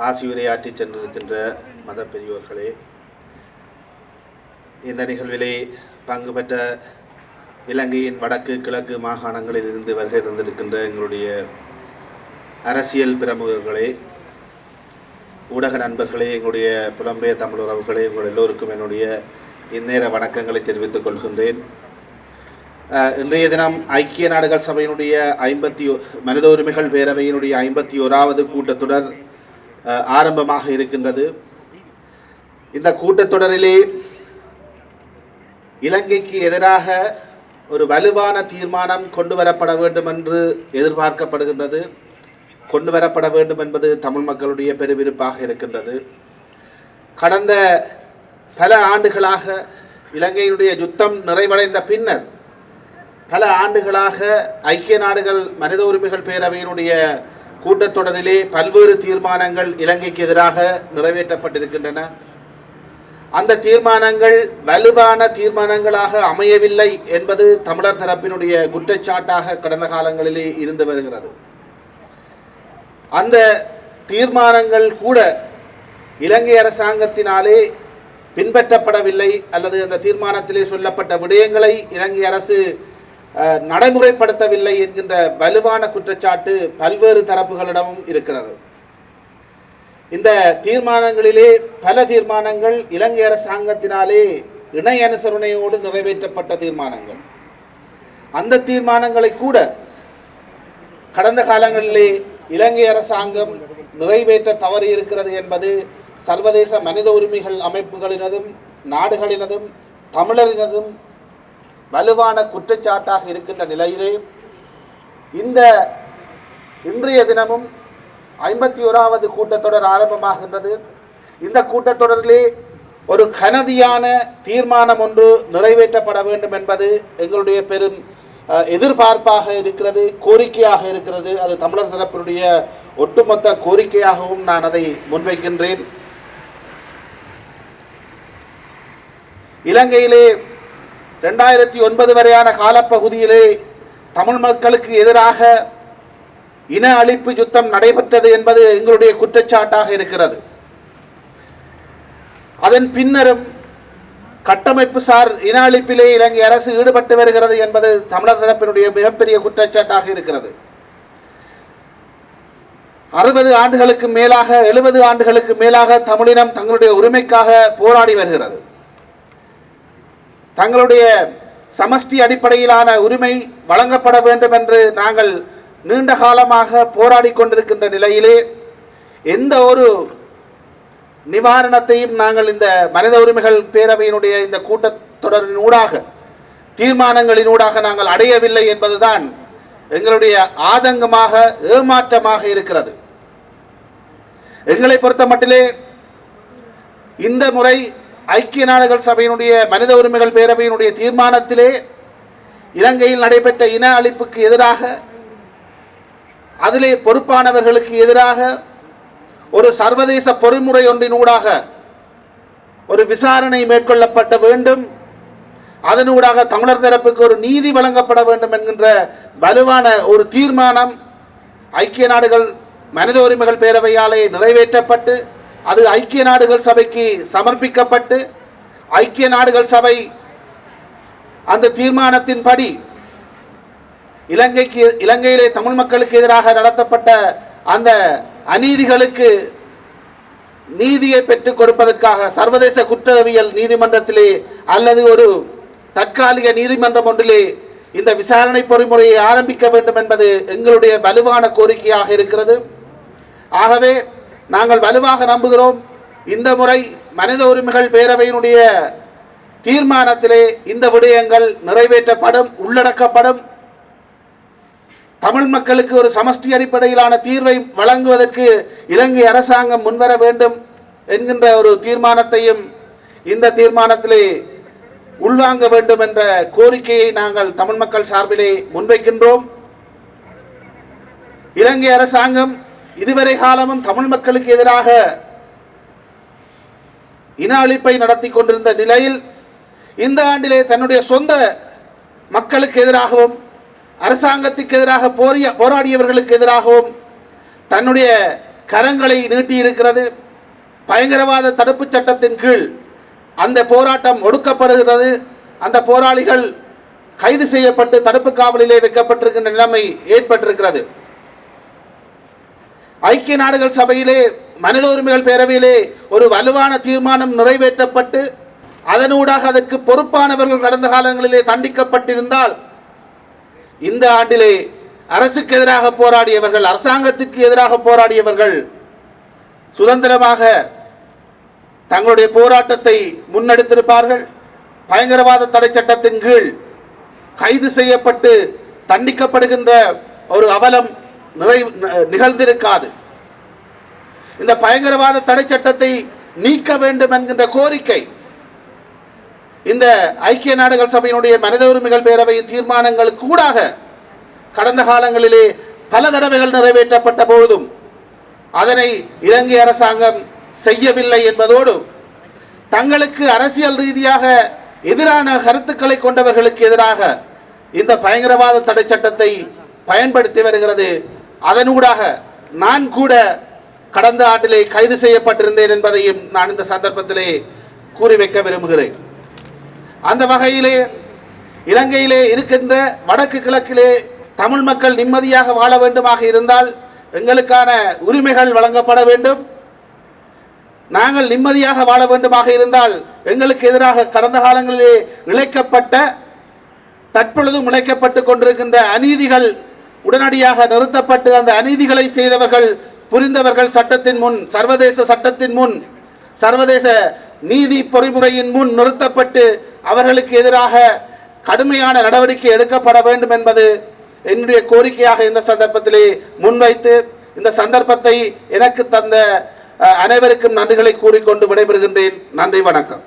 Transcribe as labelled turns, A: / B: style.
A: ஆசியுரையாற்றி சென்றிருக்கின்ற மத பெரியோர்களே, இந்த நிகழ்விலே பங்கு பெற்ற இலங்கையின் வடக்கு கிழக்கு மாகாணங்களில் இருந்து வருகை தந்திருக்கின்ற எங்களுடைய அரசியல் பிரமுகர்களே, ஊடக நண்பர்களே, எங்களுடைய புலம்பெயர் தமிழ் உறவுகளே, உங்கள் எல்லோருக்கும் என்னுடைய இந்நேர வணக்கங்களை தெரிவித்துக் கொள்கின்றேன். இன்றைய தினம் ஐக்கிய நாடுகள் சபையினுடைய மனித உரிமைகள் பேரவையினுடைய 51வது கூட்டத்தொடர் ஆரம்பமாக இருக்கின்றது. இந்த கூட்டத்தொடரிலே இலங்கைக்கு எதிராக ஒரு வலுவான தீர்மானம் கொண்டு வரப்பட வேண்டும் என்று எதிர்பார்க்கப்படுகின்றது. கொண்டு வரப்பட வேண்டும் என்பது தமிழ் மக்களுடைய பெருவிருப்பாக இருக்கின்றது. கடந்த பல ஆண்டுகளாக இலங்கையினுடைய யுத்தம் நிறைவடைந்த பின்னர் பல ஆண்டுகளாக ஐக்கிய நாடுகள் மனித உரிமைகள் பேரவையினுடைய கூட்டத்தொடரிலே பல்வேறு தீர்மானங்கள் இலங்கைக்கு எதிராக நிறைவேற்றப்பட்டிருக்கின்றன. அந்த தீர்மானங்கள் வலுவான தீர்மானங்களாக அமையவில்லை என்பது தமிழர் தரப்பினுடைய குற்றச்சாட்டாக கடந்த காலங்களிலே இருந்து வருகிறது. அந்த தீர்மானங்கள் கூட இலங்கை அரசாங்கத்தினாலே பின்பற்றப்படவில்லை, அல்லது அந்த தீர்மானத்திலே சொல்லப்பட்ட விடயங்களை இலங்கை அரசு நடைமுறைப்படுத்தவில்லை என்கின்ற வலுவான குற்றச்சாட்டு பல்வேறு தரப்புகளிடமும் இருக்கிறது. இந்த தீர்மானங்களிலே பல தீர்மானங்கள் இலங்கை அரசாங்கத்தினாலே இணை அனுசரணையோடு நிறைவேற்றப்பட்ட தீர்மானங்கள். அந்த தீர்மானங்களை கூட கடந்த காலங்களிலே இலங்கை அரசாங்கம் நிறைவேற்ற தவறி இருக்கிறது என்பது சர்வதேச மனித உரிமைகள் அமைப்புகளினதும் நாடுகளினதும் தமிழரினதும் வலுவான குற்றச்சாட்டாக இருக்கின்ற நிலையிலே இன்றைய தினமும் 51வது கூட்டத்தொடர் ஆரம்பமாகின்றது. இந்த கூட்டத்தொடரிலே ஒரு கனதியான தீர்மானம் ஒன்று நிறைவேற்றப்பட வேண்டும் என்பது எங்களுடைய பெரும் எதிர்பார்ப்பாக இருக்கிறது, கோரிக்கையாக இருக்கிறது. அது தமிழர் தரப்பினுடைய ஒட்டுமொத்த கோரிக்கையாகவும் நான் அதை முன்வைக்கின்றேன். இலங்கையிலே 2009 வரையான காலப்பகுதியிலே தமிழ் மக்களுக்கு எதிராக இன அழிப்பு யுத்தம் நடைபெற்றது என்பது எங்களுடைய குற்றச்சாட்டாக இருக்கிறது. அதன் பின்னரும் கட்டமைப்பு சார் இன அழிப்பிலே இலங்கை அரசு ஈடுபட்டு வருகிறது என்பது தமிழர் தரப்பினுடைய மிகப்பெரிய குற்றச்சாட்டாக இருக்கிறது. 60 ஆண்டுகளுக்கு மேலாக 70 ஆண்டுகளுக்கு மேலாக தமிழினம் தங்களுடைய உரிமைக்காக போராடி வருகிறது. தங்களுடைய சமஷ்டி அடிப்படையிலான உரிமை வழங்கப்பட வேண்டும் என்று நாங்கள் நீண்ட காலமாக போராடி கொண்டிருக்கின்ற நிலையிலே எந்த ஒரு நிவாரணத்தையும் நாங்கள் இந்த மனித உரிமைகள் பேரவையினுடைய இந்த கூட்டத்தொடரினூடாக தீர்மானங்களினூடாக நாங்கள் அடையவில்லை என்பதுதான் எங்களுடைய ஆதங்கமாக ஏமாற்றமாக இருக்கிறது. எங்களை பொறுத்த மட்டிலே இந்த முறை ஐக்கிய நாடுகள் சபையினுடைய மனித உரிமைகள் பேரவையினுடைய தீர்மானத்திலே இலங்கையில் நடைபெற்ற இன அழிப்புக்கு எதிராக, அதிலே பொறுப்பானவர்களுக்கு எதிராக ஒரு சர்வதேச பொறிமுறை ஒன்றினூடாக ஒரு விசாரணை மேற்கொள்ளப்பட வேண்டும், அதனூடாக தமிழர் தரப்புக்கு ஒரு நீதி வழங்கப்பட வேண்டும் என்கின்ற வலுவான ஒரு தீர்மானம் ஐக்கிய நாடுகள் மனித உரிமைகள் பேரவையாலே நிறைவேற்றப்பட்டு அது ஐக்கிய நாடுகள் சபைக்கு சமர்ப்பிக்கப்பட்டு ஐக்கிய நாடுகள் சபை அந்த தீர்மானத்தின்படி இலங்கையிலே தமிழ் மக்களுக்கு எதிராக நடத்தப்பட்ட அந்த அநீதிகளுக்கு நீதியை பெற்றுக் கொடுப்பதற்காக சர்வதேச குற்றவியல் நீதிமன்றத்திலே அல்லது ஒரு தற்காலிக நீதிமன்றம் ஒன்றிலே இந்த விசாரணை பொறிமுறையை ஆரம்பிக்க வேண்டும் என்பது எங்களுடைய வலுவான கோரிக்கையாக இருக்கிறது. ஆகவே நாங்கள் வலுவாக நம்புகிறோம், இந்த முறை மனித உரிமைகள் பேரவையினுடைய தீர்மானத்திலே இந்த விடயங்கள் நிறைவேற்றப்படும், உள்ளடக்கப்படும். தமிழ் மக்களுக்கு ஒரு சமஷ்டி அடிப்படையிலான தீர்வை வழங்குவதற்கு இலங்கை அரசாங்கம் முன்வர வேண்டும் என்கின்ற ஒரு தீர்மானத்தையும் இந்த தீர்மானத்திலே உள்வாங்க வேண்டும் என்ற கோரிக்கையை நாங்கள் தமிழ் மக்கள் சார்பிலே முன்வைக்கின்றோம். இலங்கை அரசாங்கம் இதுவரை காலமும் தமிழ் மக்களுக்கு எதிராக இன அழிப்பை நடத்தி கொண்டிருந்த நிலையில் இந்த ஆண்டிலே தன்னுடைய சொந்த மக்களுக்கு எதிராகவும் அரசாங்கத்துக்கு எதிராக போராடியவர்களுக்கு எதிராகவும் தன்னுடைய கரங்களை நீட்டியிருக்கிறது. பயங்கரவாத தடுப்புச் சட்டத்தின் கீழ் அந்த போராட்டம் ஒடுக்கப்படுகிறது. அந்த போராளிகள் கைது செய்யப்பட்டு தடுப்பு காவலிலே வைக்கப்பட்டிருக்கின்ற நிலைமை ஏற்பட்டிருக்கிறது. ஐக்கிய நாடுகள் சபையிலே மனித உரிமைகள் பேரவையிலே ஒரு வலுவான தீர்மானம் நிறைவேற்றப்பட்டு அதனூடாக அதற்கு பொறுப்பானவர்கள் கடந்த காலங்களிலே தண்டிக்கப்பட்டிருந்தால் இந்த ஆண்டிலே அரசுக்கு எதிராக போராடியவர்கள், அரசாங்கத்திற்கு எதிராக போராடியவர்கள் சுதந்திரமாக தங்களுடைய போராட்டத்தை முன்னெடுத்திருப்பார்கள். பயங்கரவாத தடை சட்டத்தின் கீழ் கைது செய்யப்பட்டு தண்டிக்கப்படுகின்ற ஒரு அவலம் நிகழ்ந்திருக்காது. இந்த பயங்கரவாத தடை சட்டத்தை நீக்க வேண்டும் என்கின்ற கோரிக்கை இந்த ஐக்கிய நாடுகள் சபையினுடைய மனித உரிமைகள் பேரவையின் தீர்மானங்களுக்கு கூடாக கடந்த காலங்களிலே பல தடவைகள் நிறைவேற்றப்பட்ட பொழுதும் அதனை இலங்கை அரசாங்கம் செய்யவில்லை என்பதோடு தங்களுக்கு அரசியல் ரீதியாக எதிரான கருத்துக்களை கொண்டவர்களுக்கு எதிராக இந்த பயங்கரவாத தடை சட்டத்தை பயன்படுத்தி வருகிறது. அதனூடாக நான் கூட கடந்த ஆண்டிலே கைது செய்யப்பட்டிருந்தேன் என்பதையும் நான் இந்த சந்தர்ப்பத்திலே கூறி வைக்க விரும்புகிறேன். அந்த வகையிலே இலங்கையிலே இருக்கின்ற வடக்கு கிழக்கிலே தமிழ் மக்கள் நிம்மதியாக வாழ வேண்டுமாக இருந்தால் எங்களுக்கான உரிமைகள் வழங்கப்பட வேண்டும். நாங்கள் நிம்மதியாக வாழ வேண்டுமாக இருந்தால் எங்களுக்கு எதிராக கடந்த காலங்களிலே இழைக்கப்பட்ட தற்பொழுதும் இழைக்கப்பட்டு கொண்டிருக்கின்ற அநீதிகள் உடனடியாக நிறுத்தப்பட்டு அந்த அநீதிகளை செய்தவர்கள் புரிந்தவர்கள் சட்டத்தின் முன், சர்வதேச சட்டத்தின் முன், சர்வதேச நீதி பொறிமுறையின் முன் நிறுத்தப்பட்டு அவர்களுக்கு எதிராக கடுமையான நடவடிக்கை எடுக்கப்பட வேண்டும் என்பது என்னுடைய கோரிக்கையாக இந்த சந்தர்ப்பத்திலே முன்வைத்து இந்த சந்தர்ப்பத்தை எனக்கு தந்த அனைவருக்கும் நன்றிகளை கூறிக்கொண்டு விடைபெறுகின்றேன். நன்றி, வணக்கம்.